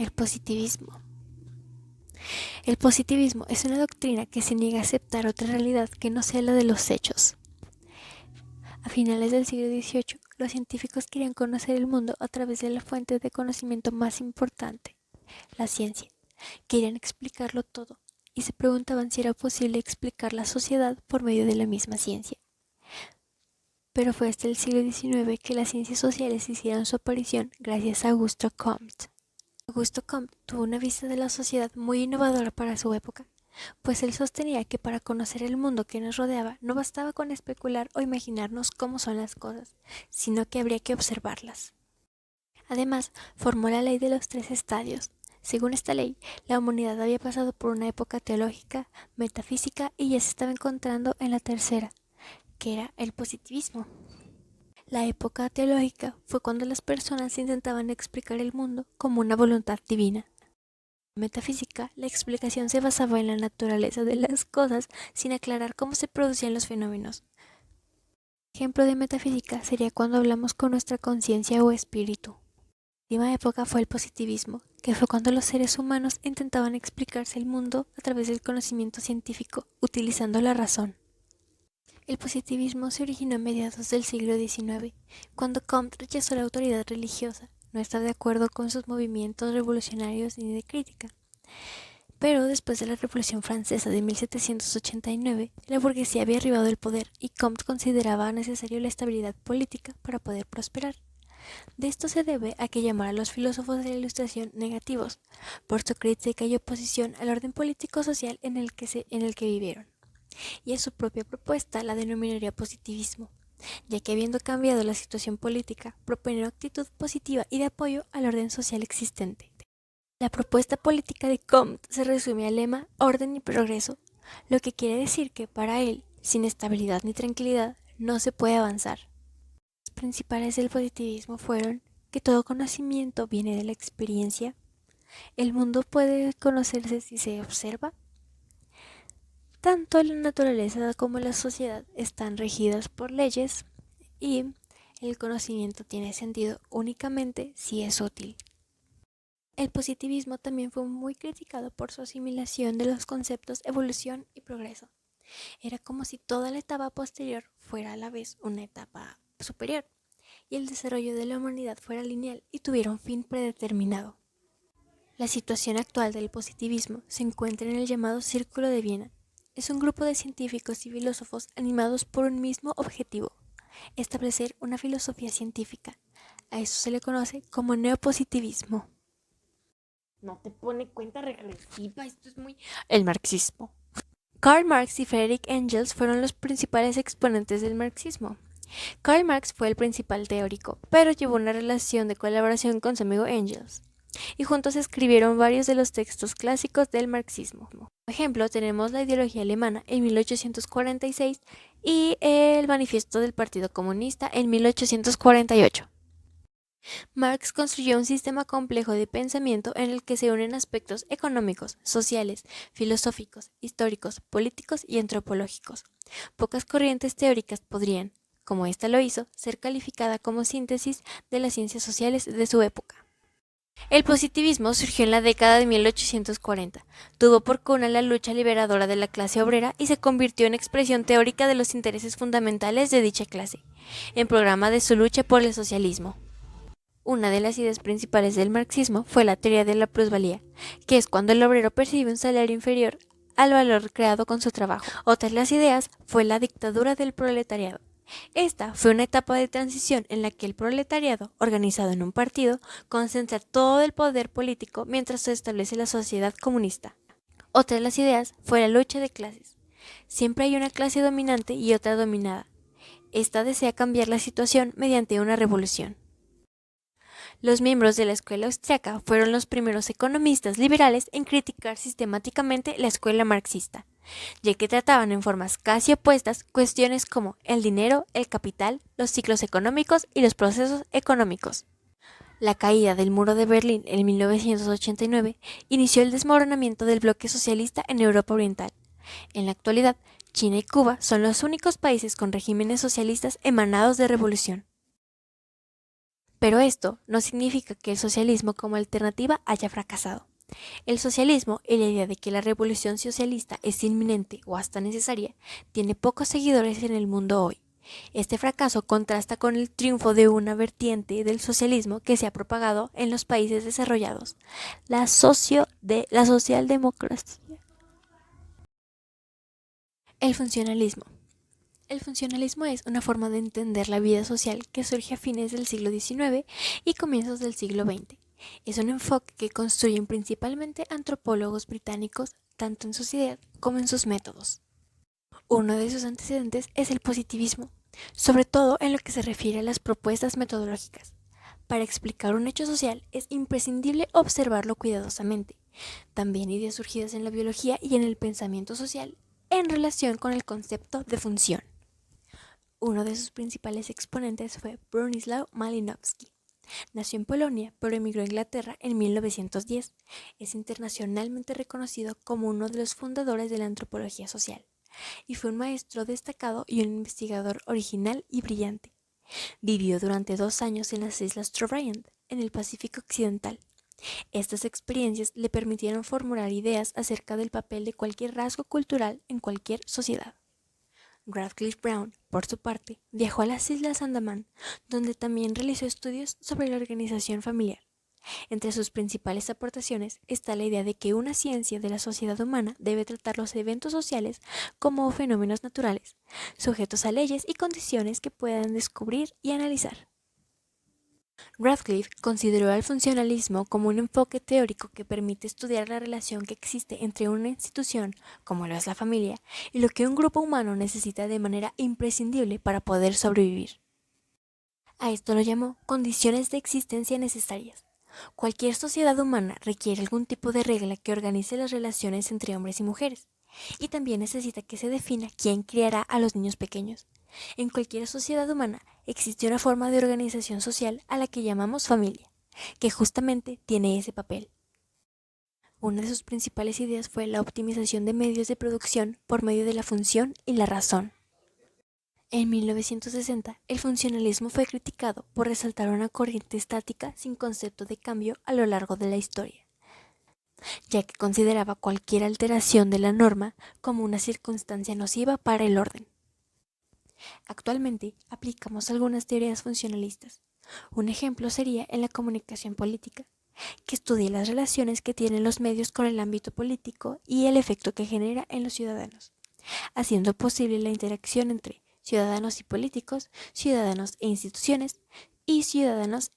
El positivismo. El positivismo es una doctrina que se niega a aceptar otra realidad que no sea la de los hechos. A finales del siglo XVIII, los científicos querían conocer el mundo a través de la fuente de conocimiento más importante, la ciencia. Querían explicarlo todo y se preguntaban si era posible explicar la sociedad por medio de la misma ciencia. Pero fue hasta el siglo XIX que las ciencias sociales hicieron su aparición gracias a Augusto Comte. Augusto Comte tuvo una vista de la sociedad muy innovadora para su época, pues él sostenía que para conocer el mundo que nos rodeaba no bastaba con especular o imaginarnos cómo son las cosas, sino que habría que observarlas. Además, formó la ley de los 3 estadios. Según esta ley, la humanidad había pasado por una época teológica, metafísica y ya se estaba encontrando en la tercera, que era el positivismo. La época teológica fue cuando las personas intentaban explicar el mundo como una voluntad divina. En la metafísica, la explicación se basaba en la naturaleza de las cosas sin aclarar cómo se producían los fenómenos. Ejemplo de metafísica sería cuando hablamos con nuestra conciencia o espíritu. La última época fue el positivismo, que fue cuando los seres humanos intentaban explicarse el mundo a través del conocimiento científico, utilizando la razón. El positivismo se originó a mediados del siglo XIX, cuando Comte rechazó la autoridad religiosa, no estaba de acuerdo con sus movimientos revolucionarios ni de crítica. Pero después de la Revolución Francesa de 1789, la burguesía había arribado al poder y Comte consideraba necesario la estabilidad política para poder prosperar. De esto se debe a que llamara a los filósofos de la Ilustración negativos, por su crítica y oposición al orden político-social en el que vivieron, y a su propia propuesta la denominaría positivismo, ya que habiendo cambiado la situación política, proponía una actitud positiva y de apoyo al orden social existente. La propuesta política de Comte se resume al lema orden y progreso, lo que quiere decir que para él, sin estabilidad ni tranquilidad, no se puede avanzar. Los principales del positivismo fueron que todo conocimiento viene de la experiencia, el mundo puede conocerse si se observa, tanto la naturaleza como la sociedad están regidas por leyes y el conocimiento tiene sentido únicamente si es útil. El positivismo también fue muy criticado por su asimilación de los conceptos evolución y progreso. Era como si toda la etapa posterior fuera a la vez una etapa superior y el desarrollo de la humanidad fuera lineal y tuviera un fin predeterminado. La situación actual del positivismo se encuentra en el llamado Círculo de Viena. Es un grupo de científicos y filósofos animados por un mismo objetivo: establecer una filosofía científica. A eso se le conoce como neopositivismo. No te pone cuenta regresiva, esto es muy... El marxismo. Karl Marx y Friedrich Engels fueron los principales exponentes del marxismo. Karl Marx fue el principal teórico, pero llevó una relación de colaboración con su amigo Engels, y juntos escribieron varios de los textos clásicos del marxismo. Por ejemplo, tenemos la ideología alemana en 1846 y el manifiesto del Partido Comunista en 1848. Marx construyó un sistema complejo de pensamiento en el que se unen aspectos económicos, sociales, filosóficos, históricos, políticos y antropológicos. Pocas corrientes teóricas podrían, como ésta lo hizo, ser calificada como síntesis de las ciencias sociales de su época. El positivismo surgió en la década de 1840, tuvo por cuna la lucha liberadora de la clase obrera y se convirtió en expresión teórica de los intereses fundamentales de dicha clase, en programa de su lucha por el socialismo. Una de las ideas principales del marxismo fue la teoría de la plusvalía, que es cuando el obrero percibe un salario inferior al valor creado con su trabajo. Otra de las ideas fue la dictadura del proletariado. Esta fue una etapa de transición en la que el proletariado, organizado en un partido, concentra todo el poder político mientras se establece la sociedad comunista. Otra de las ideas fue la lucha de clases. Siempre hay una clase dominante y otra dominada. Esta desea cambiar la situación mediante una revolución. Los miembros de la escuela austriaca fueron los primeros economistas liberales en criticar sistemáticamente la escuela marxista, ya que trataban en formas casi opuestas cuestiones como el dinero, el capital, los ciclos económicos y los procesos económicos. La caída del muro de Berlín en 1989 inició el desmoronamiento del bloque socialista en Europa Oriental. En la actualidad, China y Cuba son los únicos países con regímenes socialistas emanados de revolución. Pero esto no significa que el socialismo como alternativa haya fracasado. El socialismo y la idea de que la revolución socialista es inminente o hasta necesaria tiene pocos seguidores en el mundo hoy. Este fracaso contrasta con el triunfo de una vertiente del socialismo que se ha propagado en los países desarrollados, la socialdemocracia. El funcionalismo. El funcionalismo es una forma de entender la vida social que surge a fines del siglo XIX y comienzos del siglo XX. Es un enfoque que construyen principalmente antropólogos británicos, tanto en su idea como en sus métodos. Uno de sus antecedentes es el positivismo, sobre todo en lo que se refiere a las propuestas metodológicas. Para explicar un hecho social es imprescindible observarlo cuidadosamente. También ideas surgidas en la biología y en el pensamiento social en relación con el concepto de función. Uno de sus principales exponentes fue Bronislaw Malinowski. Nació en Polonia, pero emigró a Inglaterra en 1910. Es internacionalmente reconocido como uno de los fundadores de la antropología social, y fue un maestro destacado y un investigador original y brillante. Vivió durante 2 años en las Islas Trobriand, en el Pacífico Occidental. Estas experiencias le permitieron formular ideas acerca del papel de cualquier rasgo cultural en cualquier sociedad. Radcliffe Brown, por su parte, viajó a las Islas Andamán, donde también realizó estudios sobre la organización familiar. Entre sus principales aportaciones está la idea de que una ciencia de la sociedad humana debe tratar los eventos sociales como fenómenos naturales, sujetos a leyes y condiciones que puedan descubrir y analizar. Radcliffe consideró al funcionalismo como un enfoque teórico que permite estudiar la relación que existe entre una institución, como lo es la familia, y lo que un grupo humano necesita de manera imprescindible para poder sobrevivir. A esto lo llamó condiciones de existencia necesarias. Cualquier sociedad humana requiere algún tipo de regla que organice las relaciones entre hombres y mujeres, y también necesita que se defina quién criará a los niños pequeños. En cualquier sociedad humana existe una forma de organización social a la que llamamos familia, que justamente tiene ese papel. Una de sus principales ideas fue la optimización de medios de producción por medio de la función y la razón. En 1960, el funcionalismo fue criticado por resaltar una corriente estática sin concepto de cambio a lo largo de la historia, ya que consideraba cualquier alteración de la norma como una circunstancia nociva para el orden. Actualmente aplicamos algunas teorías funcionalistas. Un ejemplo sería en la comunicación política, que estudia las relaciones que tienen los medios con el ámbito político y el efecto que genera en los ciudadanos, haciendo posible la interacción entre ciudadanos y políticos, ciudadanos e instituciones, y ciudadanos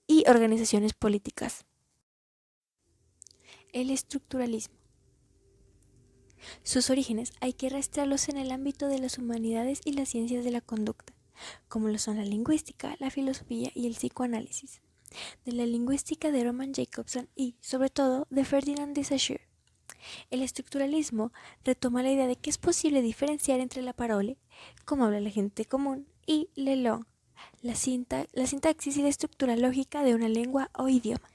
y organizaciones políticas. El estructuralismo. Sus orígenes hay que rastrearlos en el ámbito de las humanidades y las ciencias de la conducta, como lo son la lingüística, la filosofía y el psicoanálisis. De la lingüística de Roman Jacobson y, sobre todo, de Ferdinand de Saussure. El estructuralismo retoma la idea de que es posible diferenciar entre la parole, como habla la gente común, y le langue, la sintaxis y la estructura lógica de una lengua o idioma.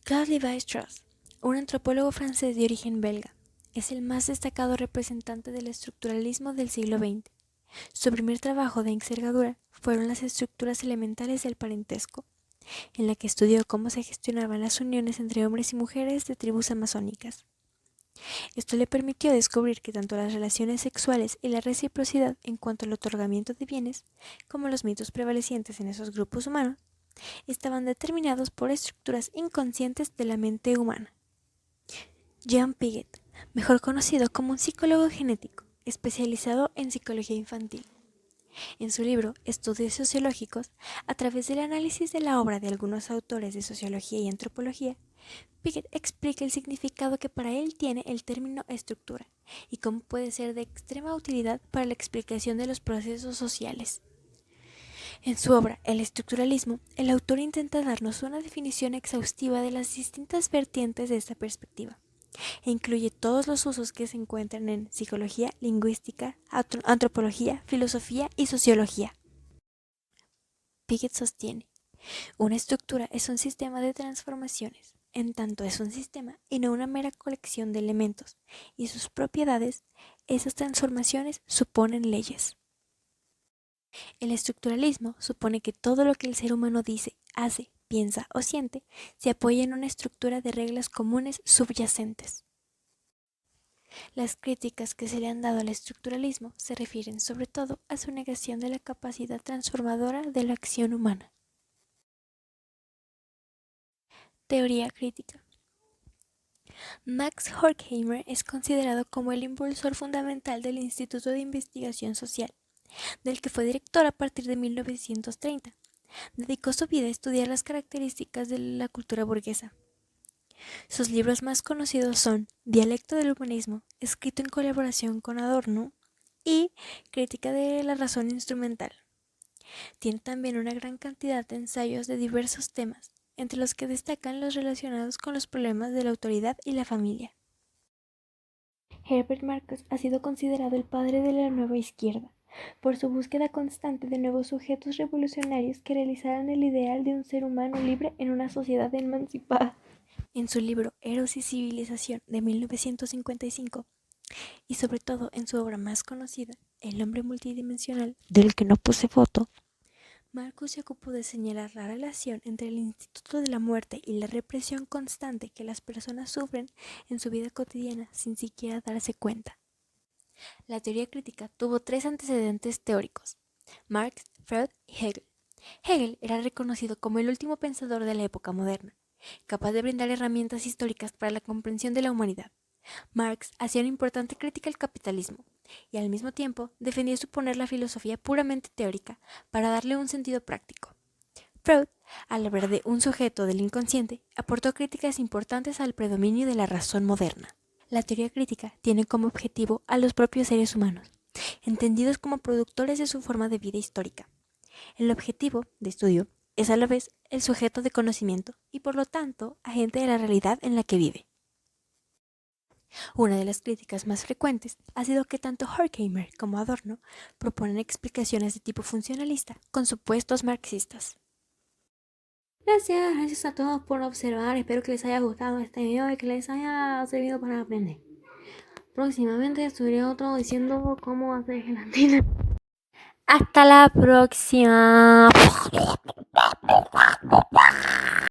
Claude Lévi-Strauss, un antropólogo francés de origen belga, es el más destacado representante del estructuralismo del siglo XX. Su primer trabajo de envergadura fueron las estructuras elementales del parentesco, en la que estudió cómo se gestionaban las uniones entre hombres y mujeres de tribus amazónicas. Esto le permitió descubrir que tanto las relaciones sexuales y la reciprocidad en cuanto al otorgamiento de bienes, como los mitos prevalecientes en esos grupos humanos, estaban determinados por estructuras inconscientes de la mente humana. John Piaget, mejor conocido como un psicólogo genético, especializado en psicología infantil. En su libro Estudios sociológicos, a través del análisis de la obra de algunos autores de sociología y antropología, Piaget explica el significado que para él tiene el término estructura y cómo puede ser de extrema utilidad para la explicación de los procesos sociales. En su obra El estructuralismo, el autor intenta darnos una definición exhaustiva de las distintas vertientes de esta perspectiva e incluye todos los usos que se encuentran en psicología, lingüística, antropología, filosofía y sociología. Piaget sostiene: una estructura es un sistema de transformaciones, en tanto es un sistema y no una mera colección de elementos, y sus propiedades, esas transformaciones, suponen leyes. El estructuralismo supone que todo lo que el ser humano dice, hace, piensa o siente se apoya en una estructura de reglas comunes subyacentes. Las críticas que se le han dado al estructuralismo se refieren sobre todo a su negación de la capacidad transformadora de la acción humana. Teoría crítica. Max Horkheimer es considerado como el impulsor fundamental del Instituto de Investigación Social, del que fue director a partir de 1930. Dedicó su vida a estudiar las características de la cultura burguesa. Sus libros más conocidos son Dialecto del Humanismo, escrito en colaboración con Adorno, y Crítica de la Razón Instrumental. Tiene también una gran cantidad de ensayos de diversos temas, entre los que destacan los relacionados con los problemas de la autoridad y la familia. Herbert Marcuse ha sido considerado el padre de la nueva izquierda, por su búsqueda constante de nuevos sujetos revolucionarios que realizaran el ideal de un ser humano libre en una sociedad emancipada. En su libro Eros y Civilización de 1955, y sobre todo en su obra más conocida, El hombre multidimensional, del que no puse foto, Marcuse se ocupó de señalar la relación entre el instituto de la muerte y la represión constante que las personas sufren en su vida cotidiana sin siquiera darse cuenta. La teoría crítica tuvo tres antecedentes teóricos: Marx, Freud y Hegel. Hegel era reconocido como el último pensador de la época moderna, capaz de brindar herramientas históricas para la comprensión de la humanidad. Marx hacía una importante crítica al capitalismo y al mismo tiempo defendía suponer la filosofía puramente teórica para darle un sentido práctico. Freud, al hablar de un sujeto del inconsciente, aportó críticas importantes al predominio de la razón moderna. La teoría crítica tiene como objetivo a los propios seres humanos, entendidos como productores de su forma de vida histórica. El objetivo de estudio es a la vez el sujeto de conocimiento y por lo tanto agente de la realidad en la que vive. Una de las críticas más frecuentes ha sido que tanto Horkheimer como Adorno proponen explicaciones de tipo funcionalista con supuestos marxistas. Gracias a todos por observar, espero que les haya gustado este video y que les haya servido para aprender. Próximamente subiré otro diciendo cómo hacer gelatina. Hasta la próxima.